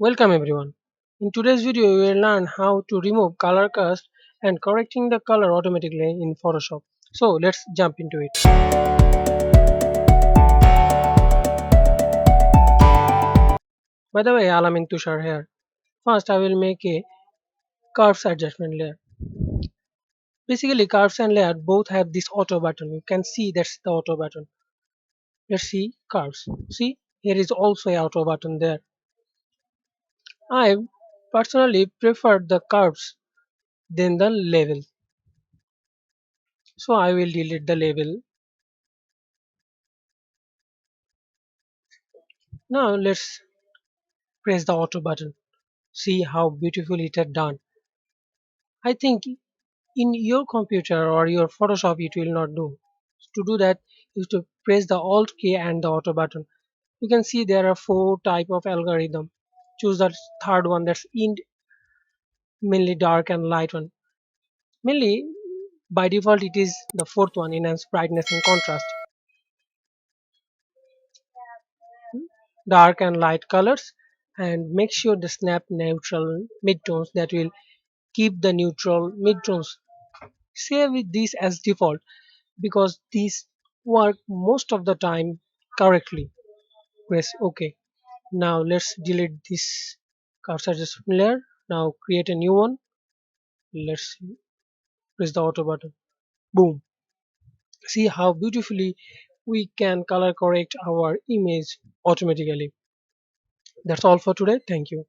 Welcome everyone. In today's video, we will learn how to remove color cast and correcting the color automatically in Photoshop. So let's jump into it. By the way, Alamin Tushar here. First, I will make a curves adjustment layer. Basically, curves and layer both have this auto button. You can see that's the auto button. Let's see curves. See, here is also a auto button there. I personally prefer the curves than the label. So I will delete the label. Now let's press the auto button. See how beautiful it had done. I think in your computer or your Photoshop it will not do. To do that, you have to press the Alt key and the auto button. You can see there are four type of algorithm. Choose the third one, that's in mainly dark and light one. Mainly by default it is the fourth one, enhance brightness and contrast. Dark and light colors, and make sure the snap neutral midtones, that will keep the neutral midtones. Save with this as default because these work most of the time correctly. Press OK. Now let's delete this cursor adjustment layer. Now create a new one. Let's press the auto button. Boom. See how beautifully we can color correct our image automatically. That's all for today. Thank you.